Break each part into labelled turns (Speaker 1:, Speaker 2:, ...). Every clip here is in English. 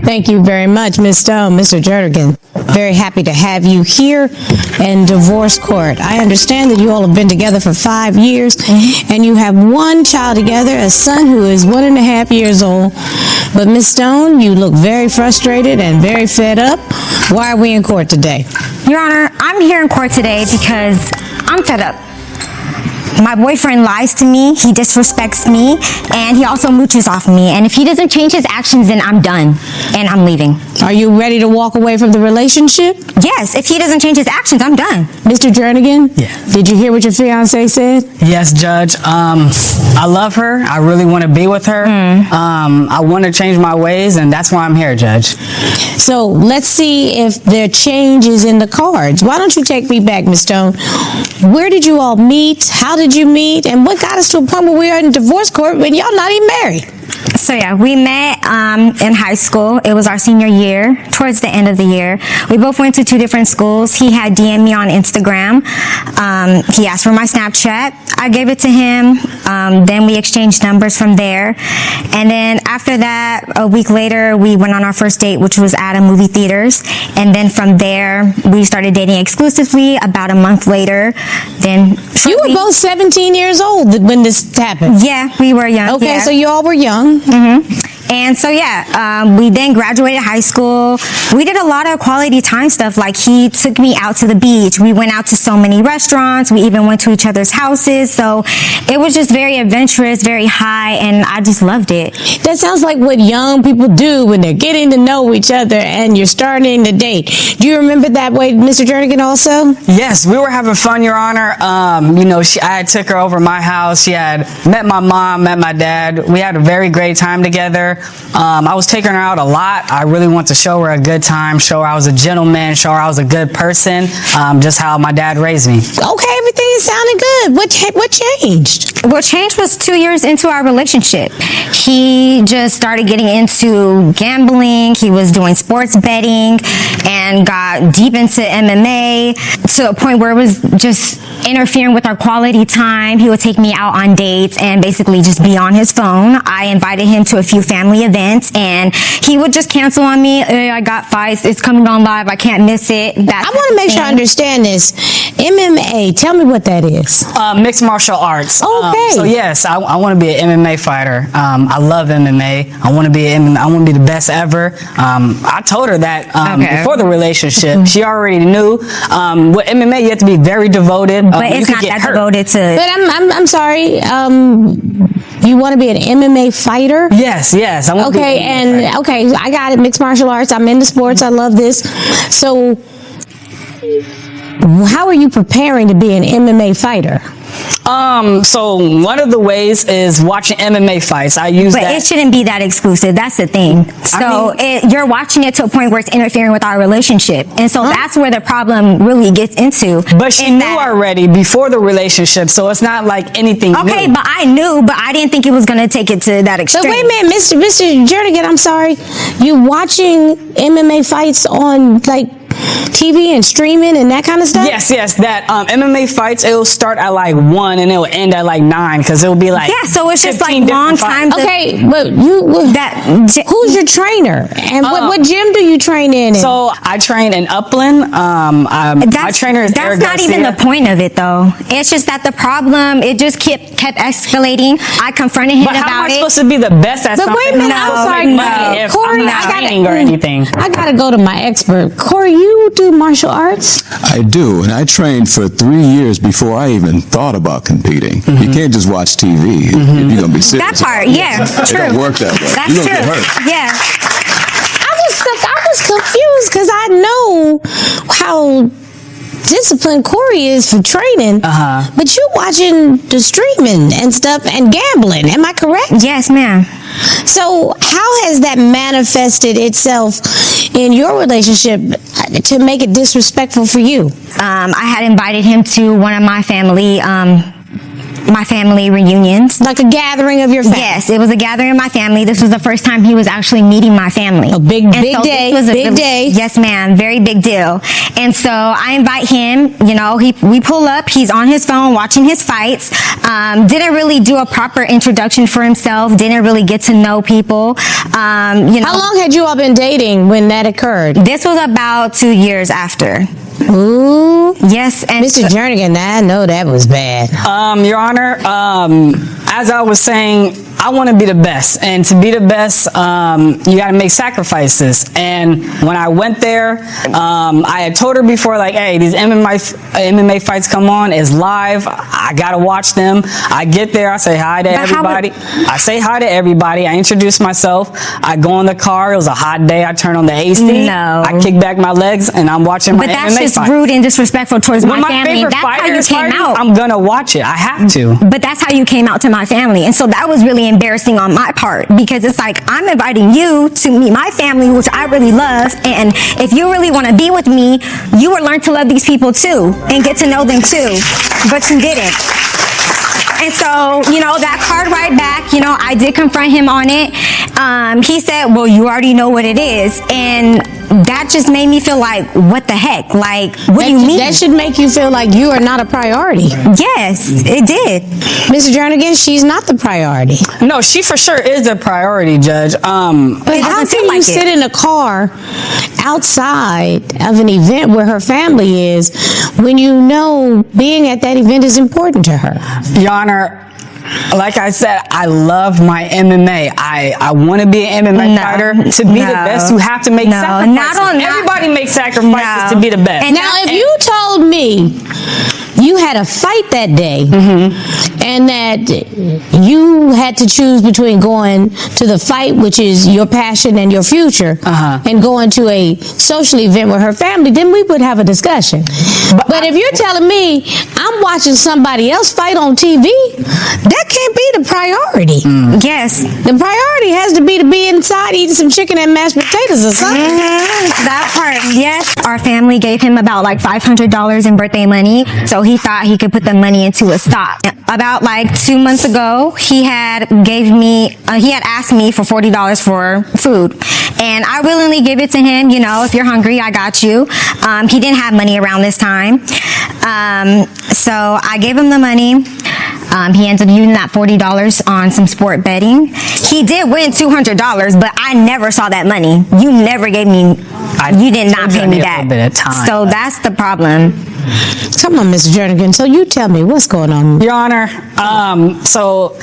Speaker 1: Thank you very much, Ms. Stone. Mr. Jernigan, very happy to have you here in divorce court. I understand that you all have been together for 5 years, and you have one child together, a son who is 1.5 years old. But Ms. Stone, you look very frustrated and very fed up. Why are we in court today?
Speaker 2: Your Honor, I'm here in court today because I'm fed up. My boyfriend lies to me, he disrespects me, and he also mooches off me. And if he doesn't change his actions, then I'm done, and I'm leaving.
Speaker 1: Are you ready to walk away from the relationship?
Speaker 2: Yes, if he doesn't change his actions, I'm done.
Speaker 1: Mr. Jernigan?
Speaker 3: Yeah.
Speaker 1: Did you hear what your fiance said?
Speaker 3: Yes, Judge. I love her. I really want to be with her. I want to change my ways, and that's why I'm here, Judge.
Speaker 1: So let's see if there are changes in the cards. Why don't you take me back, Ms. Stone? Where did you all meet? How did you meet? And what got us to a point where we are in divorce court when y'all not even married?
Speaker 2: So yeah, we met in high school. It was our senior year, towards the end of the year. We both went to 2 different schools. He had DM'd me on Instagram. He asked for my Snapchat. I gave it to him. Then we exchanged numbers from there. And then after that, a week later, we went on our first date, which was at a movie theaters. And then from there, we started dating exclusively about a month later. Then
Speaker 1: You were both 17 years old when this happened.
Speaker 2: Yeah, we were young.
Speaker 1: Okay,
Speaker 2: yeah.
Speaker 1: so you all were young.
Speaker 2: And so, we then graduated high school. We did a lot of quality time stuff. Like, he took me out to the beach. We went out to so many restaurants. We even went to each other's houses. So it was just very adventurous, very high, and I just loved it.
Speaker 1: That sounds like what young people do when they're getting to know each other and you're starting to date. Do you remember that way, Mr. Jernigan, also?
Speaker 3: Yes, we were having fun, Your Honor. I took her over my house. She had met my mom, met my dad. We had a very great time together. I was taking her out a lot. I really want to show her a good time, show her I was a gentleman, show her I was a good person, just how my dad raised me.
Speaker 1: Okay, everything is sounding good. What changed?
Speaker 2: What changed was 2 years into our relationship. He just started getting into gambling. He was doing sports betting and got deep into MMA to a point where it was just interfering with our quality time. He would take me out on dates and basically just be on his phone. I invited him to a few family events and he would just cancel on me. Hey, I got fights. It's coming on live. I can't miss it.
Speaker 1: I want to make sure I understand this. MMA, tell me what that is.
Speaker 3: Mixed martial arts.
Speaker 1: Okay.
Speaker 3: So yes, I want to be an MMA fighter. I love MMA. I want to be the best ever. I told her that before the relationship. She already knew. With MMA, you have to be very devoted.
Speaker 2: But it's not that devoted to.
Speaker 1: But I'm sorry. You want to be an MMA fighter?
Speaker 3: Yes. I want to be an MMA fighter.
Speaker 1: I got it. Mixed martial arts. I'm into sports. I love this. So, how are you preparing to be an MMA fighter?
Speaker 3: So one of the ways is watching MMA fights. But
Speaker 2: it shouldn't be that exclusive. That's the thing. So you're watching it to a point where it's interfering with our relationship. And so that's where the problem really gets into.
Speaker 3: But she knew already before the relationship, so it's not like anything new.
Speaker 2: Okay, but I knew, but I didn't think it was going to take it to that extreme.
Speaker 1: But wait a minute, Mr. Jernigan, I'm sorry. You watching MMA fights on, like, TV and streaming and that kind of stuff?
Speaker 3: Yes. That MMA fights, it'll start at like 1 and it'll end at like 9 because it'll be like
Speaker 2: so it's just like long time.
Speaker 1: Okay, but who's your trainer and what gym do you train in?
Speaker 3: So I train in Upland. My trainer is Eric Garcia.
Speaker 2: That's not even the point of it, though. It's just that the problem it just kept escalating. I confronted him about it.
Speaker 3: But how am I supposed to be the best at something?
Speaker 1: But wait a minute, I'm sorry,
Speaker 3: if
Speaker 1: Corey,
Speaker 3: I'm not training or anything.
Speaker 1: I gotta go to my expert. Corey, you do martial arts?
Speaker 4: I do, and I trained for 3 years before I even thought about competing. You can't just watch TV if you're gonna be serious.
Speaker 2: That part, yeah, true.
Speaker 4: It don't work that way.
Speaker 2: That's
Speaker 4: you're
Speaker 2: true.
Speaker 4: gonna get hurt.
Speaker 2: Yeah.
Speaker 1: I was confused because I know how disciplined Corey is for training, but you're watching the streaming and stuff and gambling. Am I correct?
Speaker 2: Yes, ma'am.
Speaker 1: So how has that manifested itself in your relationship to make it disrespectful for you?
Speaker 2: I had invited him to one of my family my family reunions.
Speaker 1: Like a gathering of your family.
Speaker 2: Yes, it was a gathering of my family. This was the first time he was actually meeting my family.
Speaker 1: A big day.
Speaker 2: This was
Speaker 1: Big day.
Speaker 2: Yes, ma'am. Very big deal. And so I invite him. You know, we pull up. He's on his phone watching his fights. Didn't really do a proper introduction for himself. Didn't really get to know people.
Speaker 1: How long had you all been dating when that occurred?
Speaker 2: This was about 2 years after.
Speaker 1: Ooh.
Speaker 2: Yes, and
Speaker 1: Mr. Jernigan, I know that was bad.
Speaker 3: Your Honor, as I was saying, I want to be the best, and to be the best, you got to make sacrifices. And when I went there, I had told her before, like, hey, these MMA fights come on, it's live, I got to watch them. I get there, I say hi to everybody. I introduce myself. I go in the car. It was a hot day. I turn on the AC.
Speaker 2: No.
Speaker 3: I kick back my legs, and I'm watching my MMA fight.
Speaker 2: But that's just rude and disrespectful towards
Speaker 3: When
Speaker 2: my family.
Speaker 3: favorite
Speaker 2: That's how
Speaker 3: fighter
Speaker 2: you
Speaker 3: is
Speaker 2: came
Speaker 3: fighting,
Speaker 2: out.
Speaker 3: I'm going to watch it. I have to.
Speaker 2: But that's how you came out to my family. And so that was really embarrassing on my part, because it's like, I'm inviting you to meet my family, which I really love. And if you really want to be with me, you would learn to love these people too and get to know them too. But you didn't. And so, you know, that card right back, you know, I did confront him on it. He said, well, you already know what it is. And that just made me feel like, what the heck? Like, what do you mean?
Speaker 1: That should make you feel like you are not a priority.
Speaker 2: Yes, it did.
Speaker 1: Mr. Jernigan, she's not the priority.
Speaker 3: No, she for sure is a priority, Judge.
Speaker 1: But how can you sit in a car outside of an event where her family is when you know being at that event is important to her?
Speaker 3: Your Honor, like I said, I love my MMA. I want to be an MMA fighter. To be the best, you have to make sacrifices. Everybody makes sacrifices to be the best.
Speaker 1: And now, if you told me you had a fight that day, and that you had to choose between going to the fight, which is your passion and your future, and going to a social event with her family, then we would have a discussion. But if you're telling me I'm watching somebody else fight on TV, that can't be the priority.
Speaker 2: Yes.
Speaker 1: The priority has to be inside eating some chicken and mashed potatoes or something.
Speaker 2: That part, yes. Our family gave him about like $500 in birthday money, so he thought he could put the money into a stock. About like 2 months ago, he had asked me for $40 for food, and I willingly gave it to him. You know, if you're hungry, I got you. He didn't have money around this time, so I gave him the money. He ended up using that $40 on some sport betting. He did win $200, but I never saw that money. You never gave me. You did not pay me that. So that's the problem.
Speaker 1: Come on, Mr. Jernigan. So you tell me what's going on.
Speaker 3: Your Honor, so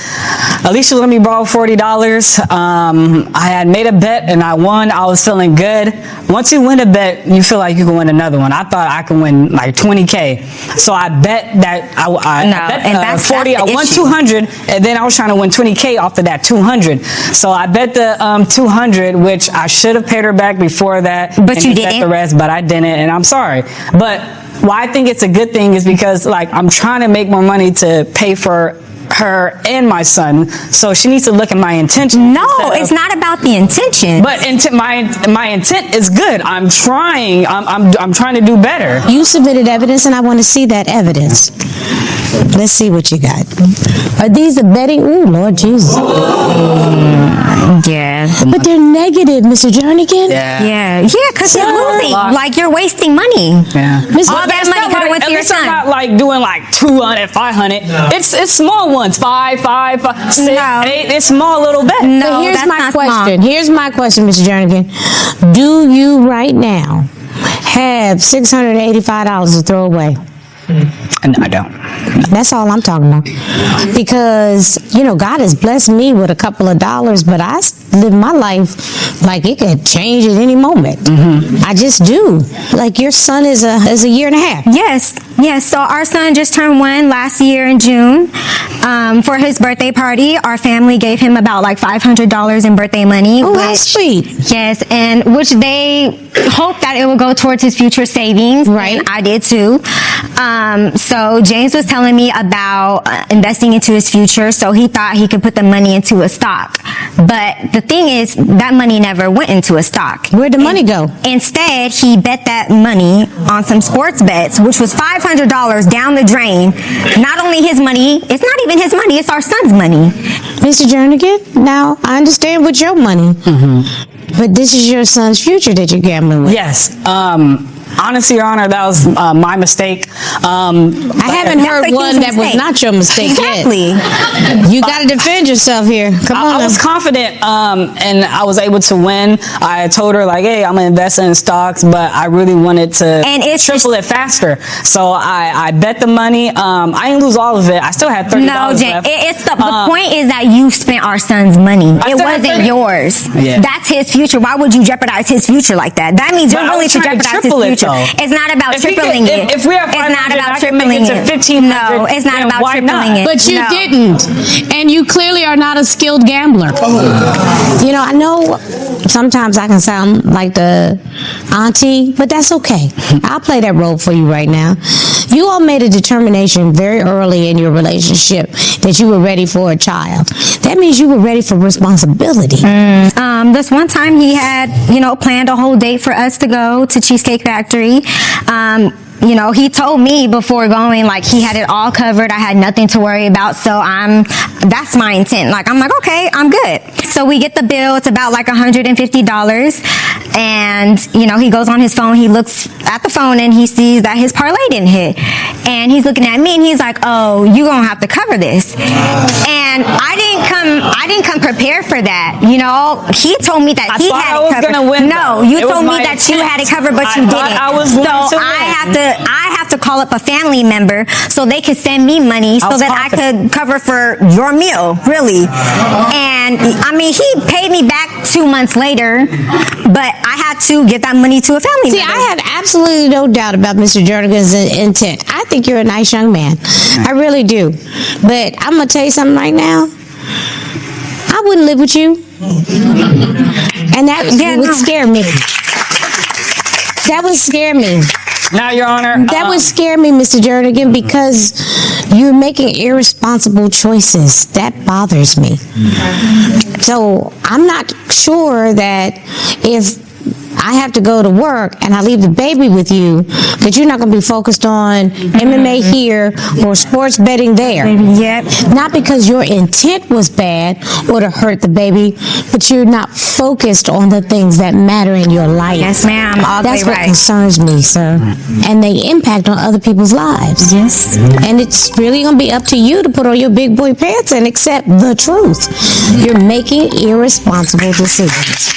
Speaker 3: Alicia let me borrow $40. I had made a bet and I won. I was feeling good. Once you win a bet, you feel like you can win another one. I thought I could win like $20K. So I bet that I bet 40. I won 200, and then I was trying to win $20K off of that 200. So I bet the 200, which I should have paid her back before that.
Speaker 2: But you didn't.
Speaker 3: The rest, but I didn't, and I'm sorry. But why I think it's a good thing is because, like, I'm trying to make more money to pay for her and my son, so she needs to look at my intention.
Speaker 2: No, it's not about the intention.
Speaker 3: But my intent is good. I'm trying. I'm trying to do better.
Speaker 1: You submitted evidence, and I want to see that evidence. Let's see what you got. Are these the betting? Ooh, Lord Jesus.
Speaker 2: Yeah.
Speaker 1: But they're negative, Mr. Jernigan.
Speaker 2: Yeah, because you're losing. Like, you're wasting money.
Speaker 3: Yeah.
Speaker 2: All that money could have went to your son.
Speaker 3: I'm not like doing like 200, 500. It's small ones. 5, 6, 8. It's small little bets.
Speaker 2: No,
Speaker 1: so here's
Speaker 2: that's
Speaker 1: my
Speaker 2: not
Speaker 1: question.
Speaker 2: small.
Speaker 1: Here's my question, Mr. Jernigan. Do you right now have $685 to throw away?
Speaker 3: And I don't.
Speaker 1: That's all I'm talking about. Because, you know, God has blessed me with a couple of dollars, but I live my life like it could change at any moment. I just do. Like, your son is a year and a half.
Speaker 2: Yes. So our son just turned 1 last year in June. For his birthday party, our family gave him about like $500 in birthday money.
Speaker 1: Oh, that's sweet.
Speaker 2: Yes, and which they hoped that it would go towards his future savings.
Speaker 1: Right.
Speaker 2: And I did too. So James was telling me about investing into his future, so he thought he could put the money into a stock. But the thing is, that money never went into a stock.
Speaker 1: Where'd the money go?
Speaker 2: Instead, he bet that money on some sports bets, which was $500. $600 down the drain. Not only his money, it's not even his money, it's our son's money.
Speaker 1: Mr. Jernigan, now I understand with your money, but this is your son's future that you're gambling with.
Speaker 3: Yes. Honestly, Your Honor, that was my mistake.
Speaker 1: I haven't heard
Speaker 2: huge
Speaker 1: one that was
Speaker 2: mistake.
Speaker 1: not your mistake
Speaker 2: Exactly.
Speaker 1: yet. You got to defend yourself here. Come on.
Speaker 3: I was confident, and I was able to win. I told her, like, hey, I'm going to invest in stocks, but I really wanted to
Speaker 2: And it's
Speaker 3: triple it faster. So I bet the money. I didn't lose all of it. I still had $30
Speaker 2: No, Jen,
Speaker 3: left.
Speaker 2: it's the point is that you spent our son's money. It
Speaker 3: still had
Speaker 2: wasn't
Speaker 3: 30.
Speaker 2: yours.
Speaker 3: Yeah.
Speaker 2: That's his future. Why would you jeopardize his future like that? That means
Speaker 3: But
Speaker 2: you're
Speaker 3: I
Speaker 2: willing
Speaker 3: was
Speaker 2: to
Speaker 3: trying to
Speaker 2: jeopardize his
Speaker 3: triple it,
Speaker 2: future.
Speaker 3: though.
Speaker 2: It's not about
Speaker 3: If we
Speaker 2: tripling
Speaker 3: could-
Speaker 2: it.
Speaker 3: if we have
Speaker 2: It's not
Speaker 3: 500,
Speaker 2: about
Speaker 3: I can make
Speaker 2: tripling
Speaker 3: it to
Speaker 2: it.
Speaker 3: 1,500,
Speaker 2: No, it's not
Speaker 3: then
Speaker 2: about
Speaker 3: why
Speaker 2: tripling
Speaker 3: not?
Speaker 2: it.
Speaker 1: But you
Speaker 2: No.
Speaker 1: didn't. And you clearly are not a skilled gambler. You know, I know sometimes I can sound like the auntie, but that's okay. I'll play that role for you right now. You all made a determination very early in your relationship that you were ready for a child. That means you were ready for responsibility.
Speaker 2: This one time he had, planned a whole date for us to go to Cheesecake Factory. He told me before going, like, he had it all covered. I had nothing to worry about. So that's my intent. Like, I'm like, okay, I'm good. So we get the bill. It's about like $150. And, he goes on his phone. He looks at the phone and he sees that his parlay didn't hit. And he's looking at me and he's like, oh, you're going to have to cover this. And I didn't come prepared for that. He told me that he had it covered.
Speaker 3: Gonna win,
Speaker 2: no,
Speaker 3: though.
Speaker 2: you
Speaker 3: It was
Speaker 2: told me
Speaker 3: my
Speaker 2: that you
Speaker 3: intent.
Speaker 2: had it covered, but
Speaker 3: I
Speaker 2: you
Speaker 3: thought
Speaker 2: didn't.
Speaker 3: I was going
Speaker 2: So
Speaker 3: to win.
Speaker 2: I have to call up a family member so they could send me money so
Speaker 3: was
Speaker 2: that I
Speaker 3: confident.
Speaker 2: could cover for your meal, really. And he paid me back 2 months later, but I had to give that money to a family
Speaker 1: See,
Speaker 2: member.
Speaker 1: I had absolutely no doubt about Mr. Jernigan's intent. I think you're a nice young man. I really do. But I'm going to tell you something right now. I wouldn't live with you. And that would scare me. That would scare me.
Speaker 3: Now, Your Honor.
Speaker 1: That would scare me, Mr. Jernigan, because you're making irresponsible choices. That bothers me. So I'm not sure that if I have to go to work and I leave the baby with you, that you're not going to be focused on MMA here or sports betting there.
Speaker 2: Yep.
Speaker 1: Not because your intent was bad or to hurt the baby, but you're not focused on the things that matter in your life.
Speaker 2: Yes, ma'am. All the way
Speaker 1: That's what
Speaker 2: right.
Speaker 1: concerns me, sir. And they impact on other people's lives.
Speaker 2: Yes.
Speaker 1: And it's really going to be up to you to put on your big boy pants and accept the truth. You're making irresponsible decisions.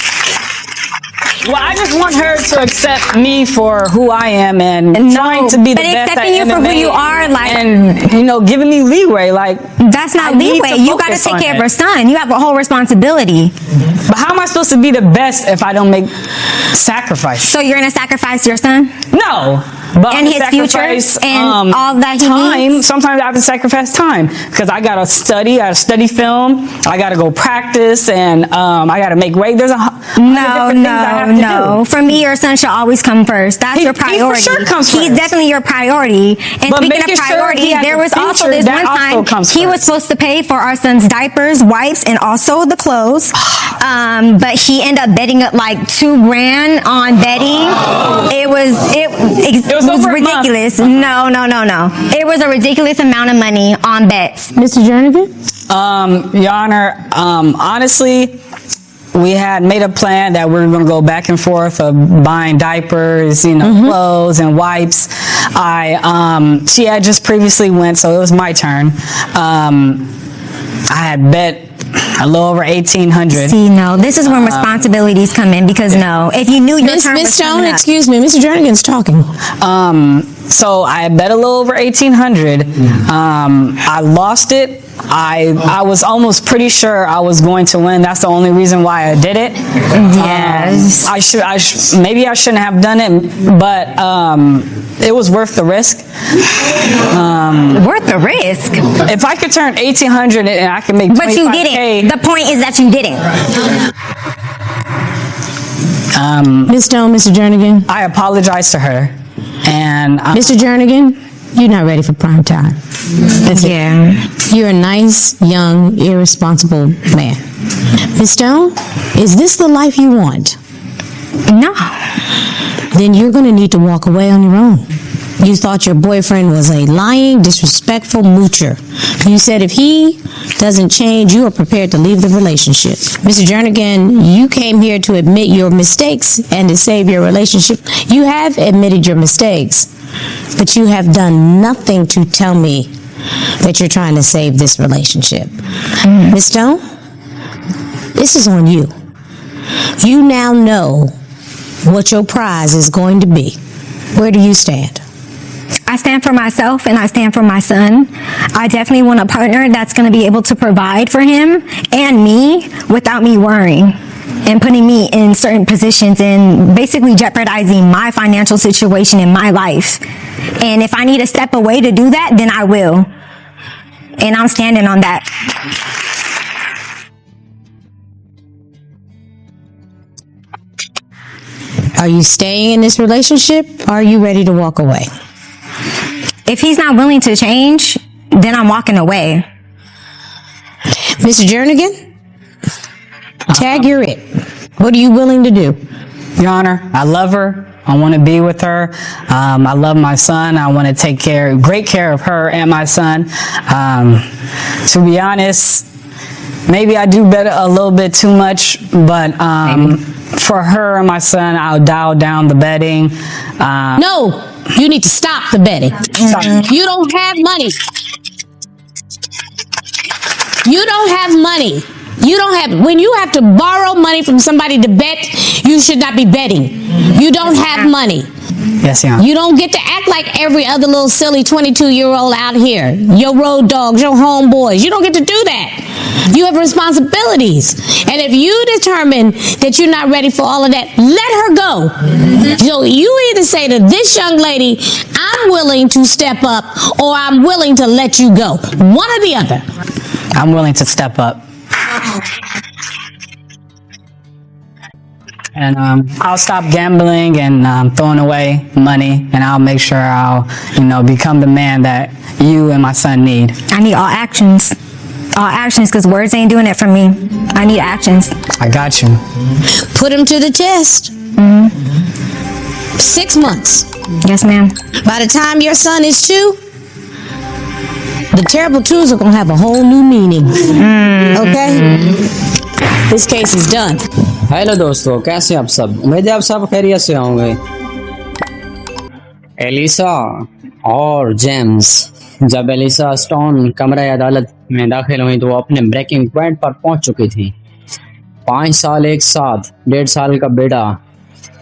Speaker 3: Well, I just want her to accept me for who I am and trying to be the
Speaker 2: but
Speaker 3: best
Speaker 2: accepting
Speaker 3: at
Speaker 2: you for who
Speaker 3: MMA
Speaker 2: you are, like-
Speaker 3: and giving me leeway. Like,
Speaker 2: That's not
Speaker 3: I need
Speaker 2: leeway.
Speaker 3: to
Speaker 2: You got to
Speaker 3: focus
Speaker 2: take
Speaker 3: on
Speaker 2: care of
Speaker 3: it.
Speaker 2: your son. You have a whole responsibility.
Speaker 3: But how am I supposed to be the best if I don't make sacrifice?
Speaker 2: So you're going to sacrifice your son?
Speaker 3: No. But
Speaker 2: And
Speaker 3: I
Speaker 2: his future
Speaker 3: sacrifice,
Speaker 2: and all that he
Speaker 3: time.
Speaker 2: needs?
Speaker 3: Sometimes I have to sacrifice time because I gotta study. I gotta study film. I gotta go practice, and I gotta make weight. There's a
Speaker 2: No. For me, your son should always come first. That's
Speaker 3: He-
Speaker 2: your
Speaker 3: he for
Speaker 2: priority.
Speaker 3: sure comes
Speaker 2: He's
Speaker 3: first.
Speaker 2: definitely your priority. And
Speaker 3: But
Speaker 2: speaking
Speaker 3: making
Speaker 2: of
Speaker 3: sure he
Speaker 2: priorities,
Speaker 3: has
Speaker 2: there
Speaker 3: a
Speaker 2: was also
Speaker 3: future,
Speaker 2: this
Speaker 3: that
Speaker 2: one
Speaker 3: also
Speaker 2: time
Speaker 3: comes
Speaker 2: he was
Speaker 3: first.
Speaker 2: supposed to pay for our son's diapers, wipes, and also the clothes. But he ended up betting up like $2,000 on betting. It was
Speaker 3: over a month.
Speaker 2: ridiculous. No. It was a ridiculous amount of money on bets.
Speaker 1: Mr. Jernigan?
Speaker 3: Your Honor, honestly, we had made a plan that we were going to go back and forth of buying diapers, clothes and wipes. She had just previously went, so it was my turn. I had bet a little over $1,800.
Speaker 2: See, no, this is when responsibilities come in because if you knew your
Speaker 1: Miss
Speaker 2: turn was
Speaker 1: Stone,
Speaker 2: coming up.
Speaker 1: excuse me. Mr. Jernigan's talking.
Speaker 3: So I bet a little over $1,800. I lost it. I was almost pretty sure I was going to win. That's the only reason why I did it.
Speaker 2: Yes.
Speaker 3: Maybe I shouldn't have done it, but it was worth the risk.
Speaker 2: Worth the risk.
Speaker 3: If I could turn $1,800 and I could make
Speaker 2: But you
Speaker 3: $25K,
Speaker 2: didn't. The point is that you didn't.
Speaker 1: Miss Stone, Mr. Jernigan.
Speaker 3: I apologize to her. And
Speaker 1: Mr. Jernigan, you're not ready for prime time.
Speaker 2: Yeah.
Speaker 1: You're a nice, young, irresponsible man. Miss Stone, is this the life you want?
Speaker 2: No.
Speaker 1: Then you're going to need to walk away on your own. You thought your boyfriend was a lying, disrespectful moocher. You said if he doesn't change, you are prepared to leave the relationship. Mr. Jernigan, you came here to admit your mistakes and to save your relationship. You have admitted your mistakes, but you have done nothing to tell me that you're trying to save this relationship. Ms. Stone, this is on you. You now know what your prize is going to be. Where do you stand?
Speaker 2: I stand for myself and I stand for my son. I definitely want a partner that's going to be able to provide for him and me without me worrying and putting me in certain positions and basically jeopardizing my financial situation in my life. And if I need to step away to do that, then I will. And I'm standing on that.
Speaker 1: Are you staying in this relationship or are you ready to walk away?
Speaker 2: If he's not willing to change, then I'm walking away.
Speaker 1: Mr. Jernigan, tag you're it. What are you willing to do?
Speaker 3: Your Honor, I love her. I want to be with her. I love my son. I want to take great care of her and my son. To be honest, maybe I do better a little bit too much, but for her and my son, I'll dial down the betting.
Speaker 1: No, you need to stop the betting. You don't have money. You don't have money. When you have to borrow money from somebody to bet, you should not be betting. You don't have money.
Speaker 3: Yes, Your Honor.
Speaker 1: You don't get to act like every other little silly 22-year-old out here. Your road dogs, your homeboys. You don't get to do that. You have responsibilities. And if you determine that you're not ready for all of that, let her go. So you either say to this young lady, I'm willing to step up, or I'm willing to let you go. One or the other.
Speaker 3: I'm willing to step up. And I'll stop gambling and throwing away money, and I'll make sure I'll, become the man that you and my son need.
Speaker 2: I need all actions. All actions, because words ain't doing it for me. I need actions.
Speaker 3: I got you.
Speaker 1: Put him to the test. 6 months.
Speaker 2: Yes, ma'am.
Speaker 1: By the time your son is 2, the terrible twos are going to have a whole new meaning. Okay? This case is done.
Speaker 5: Hello दोस्तों, कैसे आप सब? उम्मीद है आप सब खैरियत से होंगे। एलिसा और जेम्स, जब एलिसा स्टोन कमरे अदालत में दाखिल हुई तो वो अपने ब्रेकिंग पॉइंट पर पहुंच चुकी थी। 5 साल एक साथ, 1.5 साल का बेटा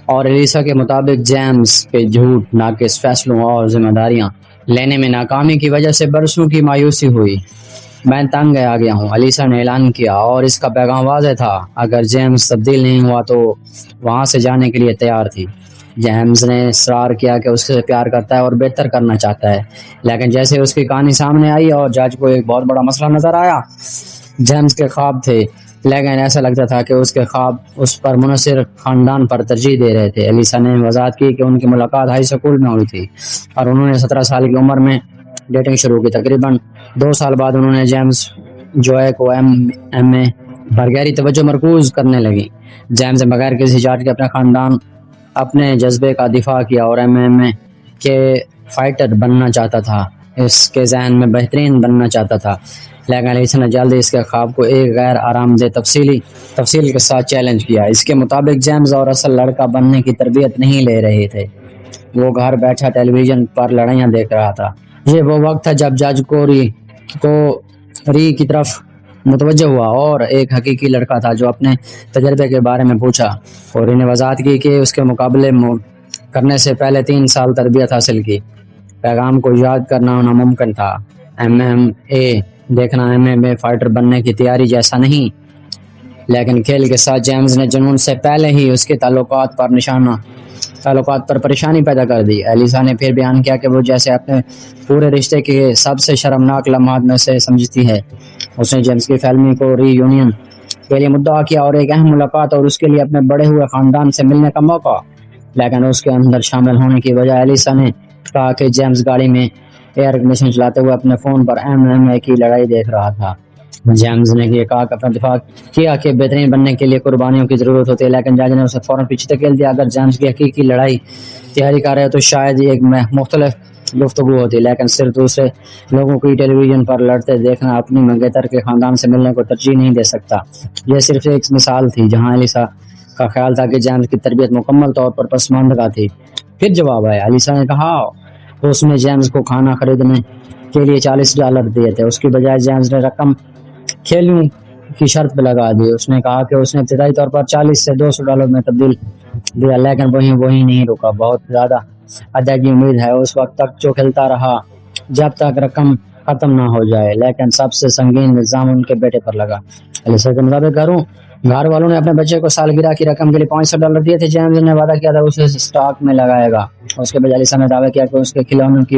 Speaker 5: और एलिसा के मुताबिक जेम्स के झूठ, नाकिस फैसलों और जिम्मेदारियां लेने में नाकामी की वजह से बरसों की मायूसी हुई। मैं तंग आ गया हूँ, एलिसा ने ऐलान किया, और इसका पैगाम वाज़ेह था। अगर जेम्स तब्दील नहीं हुआ तो वहाँ से जाने के लिए तैयार थी। जेम्स ने इसरार किया कि उससे प्यार करता है और बेहतर करना चाहता है, लेकिन जैसे उसकी कहानी सामने आई और जज को एक बहुत बड़ा मसला नज़र आया। जेम्स के ख्वाब थे, लेकिन ऐसा लगता था कि उसके ख्वाब उस पर मुनसिर ख़ानदान पर तरजीह दे रहे थे। एलिसा ने वजाहत की कि उनकी मुलाकात हाई स्कूल में हुई थी और उन्होंने 17 साल की उम्र में डेटिंग शुरू की। तकरीबन 2 साल बाद उन्होंने जेम्स जोए को एम.ए. पर गहरी तवज्जो मरकूज़ करने लगी। जेम्स ने बगैर किसी चार्ट के अपना ख़ानदान, अपने जज्बे का दिफा किया और एम.ए. के फाइटर बनना चाहता था। इसके जहन में बेहतरीन बनना चाहता था, लेकिन एलिसा ने जल्द इसके ख्वाब को एक गैर आरामदेह तफसील के साथ चैलेंज किया। इसके मुताबिक जेम्स और असल लड़का बनने की तरबियत नहीं ले रहे थे। वो घर बैठा टेलीविज़न पर लड़ाइयाँ देख रहा था। ये वो वक्त था जब जज को री की तरफ मुतवज्जह हुआ और एक हकीकी लड़का था जो अपने तजर्बे के बारे में पूछा, और इन्हें वजाहत की कि उसके मुकाबले करने से पहले 3 साल तरबियत हासिल की। पैगाम को याद करना नामुमकिन था। MMA देखना MMA फाइटर बनने की तैयारी जैसा नहीं, लेकिन खेल के साथ जेम्स ने जुनून से पहले ही उसके ताल्लुकात पर परेशानी पैदा कर दी। एलिसा ने फिर बयान किया कि वो जैसे अपने पूरे रिश्ते के सबसे शर्मनाक लम्हात में से समझती है। उसने जेम्स की फैमिली को रीयूनियन के लिए मुद्दा किया और एक अहम मुलाकात और उसके लिए अपने बड़े हुए ख़ानदान से मिलने का मौका, लेकिन उसके अंदर शामिल होने की वजह एलिसा ने कहा कि जेम्स गाड़ी में एयर कंडीशन चलाते हुए अपने फ़ोन पर MMA की लड़ाई देख रहा था। जेम्स ने ये कहा कि अपना दिफा किया कि बेहतरीन बनने के लिए कुर्बानियों की ज़रूरत होती है, लेकिन जज ने उसे फ़ौरन पीछे धकेल दिया। अगर जेम्स की हकीकी लड़ाई तैयारी कर रहे हो तो शायद एक मुख्तलिफ गुफ्तगू होती, लेकिन सिर्फ दूसरे लोगों की टेलीविजन पर लड़ते देखना अपनी मंगेतर के खानदान से मिलने को तरजीह नहीं दे सकता। यह सिर्फ एक मिसाल थी जहां एलिसा का ख्याल था कि जेम्स की तरबियत मुकम्मल तौर पर पसमानदगा थी। फिर जवाब आया। एलिसा ने कहा उसने जेम्स को खाना खरीदने के लिए $40 दिए थे, उसकी बजाय जेम्स ने रकम खेलने की शर्त पे लगा दी। उसने कहा कि उसने इब्तदाई तौर पर $40 से $200 में तब्दील दिया, लेकिन वही नहीं रुका। बहुत ज़्यादा अदा की उम्मीद है उस वक्त तक जो खेलता रहा जब तक रकम ख़त्म ना हो जाए, लेकिन सबसे संगीन इल्ज़ाम उनके बेटे पर लगा। एलिसा के मुताबिक घर वालों ने अपने बच्चे को सालगिरह की रकम के लिए $500 दिए थे। जेम्स ने वादा किया था उसे स्टॉक में लगाएगा। उसके बजाय एलिसा ने दावा किया कि उसके खिलौनों की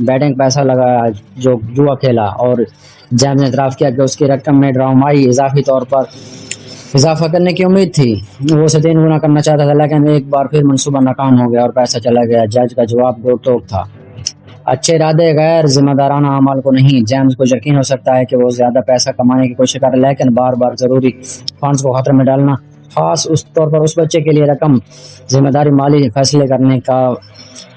Speaker 5: बैटिंग पैसा लगाया जो जुआ खेला, और जेम्स ने इतराफ़ किया कि उसकी रकम में ड्रामाई इजाफी तौर पर इजाफा करने की उम्मीद थी। वो उसे 3 गुना करना चाहता था, लेकिन एक बार फिर मंसूबा नाकाम हो गया और पैसा चला गया। जज का जवाब दो टोक था, अच्छे इरादे गैर जिम्मेदाराना अमल को नहीं। जेम्स को यकीन हो सकता है कि वो ज्यादा पैसा कमाने की कोशिश करे, लेकिन बार बार जरूरी फंड्स को खतरे में डालना, खास उस तौर पर उस बच्चे के लिए रकम जिम्मेदारी माली फैसले करने का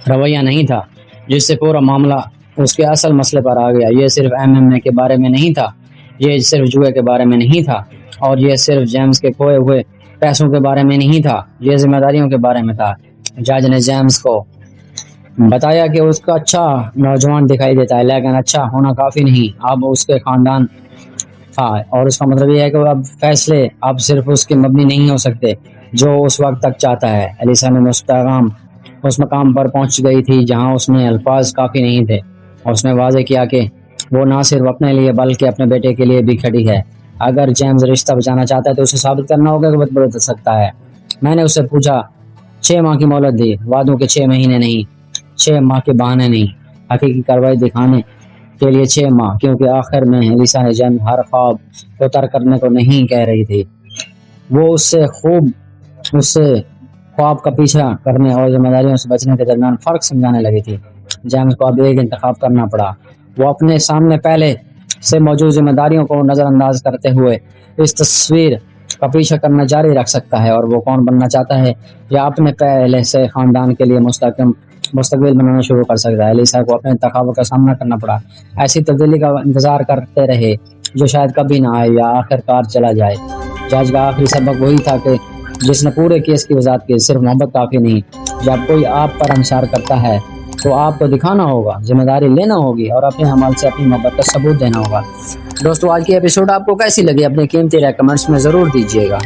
Speaker 5: रवैया नहीं था, जिससे पूरा मामला उसके असल मसले पर आ गया। ये सिर्फ MMA के बारे में नहीं था, ये सिर्फ जुए के बारे में नहीं था, और ये सिर्फ जेम्स के खोए हुए पैसों के बारे में नहीं था, ये जिम्मेदारियों के बारे में था। जज ने जेम्स को बताया कि उसका अच्छा नौजवान दिखाई देता है, लेकिन अच्छा होना काफ़ी नहीं। अब उसके ख़ानदान था, और उसका मतलब ये है कि अब फैसले अब सिर्फ उसके मबनी नहीं हो सकते जो उस वक्त तक चाहता है। एलिसा ने उस मकाम पर पहुंच गई थी जहां उसने अल्फाज काफ़ी नहीं थे। उसने वाजे किया कि वो ना सिर्फ अपने लिए बल्कि अपने बेटे के लिए भी खड़ी है। अगर जेम्स रिश्ता बचाना चाहता है तो उसे साबित करना होगा कि वो बदल सकता है। मैंने उससे पूछा 6 माह की मोहलत दी, वादों के 6 महीने नहीं, 6 माह के बहाने नहीं, हकीकी कार्रवाई दिखाने के लिए 6 माह, क्योंकि आखिर में एलिसा ने जेम्स हर ख्वाब को तर्क करने को नहीं कह रही थी। वो उससे ख्वाब का पीछा करने और जिम्मेदारियों से बचने के दरमियान फ़र्क समझाने लगी थी। जेम्स को अब एक इंतखाब करना पड़ा। वो अपने सामने पहले से मौजूद जिम्मेदारियों को नज़रअंदाज करते हुए इस तस्वीर का पीछा करना जारी रख सकता है, और वो कौन बनना चाहता है, या अपने पहले से ख़ानदान के लिए मुस्तकबिल बनाना शुरू कर सकता है। एलिसा को अपने इंतखाब का सामना करना पड़ा। ऐसी तब्दीली का इंतज़ार करते रहे जो शायद कभी ना आए या आखिरकार चला जाए। जज का आखिरी सबक वही था कि जिसने पूरे केस की वजाहत की, सिर्फ मोहब्बत काफ़ी नहीं। जब कोई आप पर अंसार करता है तो आपको दिखाना होगा, जिम्मेदारी लेना होगी, और अपने अमल से अपनी मोहब्बत का सबूत देना होगा। दोस्तों, आज की एपिसोड आपको कैसी लगी? अपने कीमती राय कमेंट्स में ज़रूर दीजिएगा।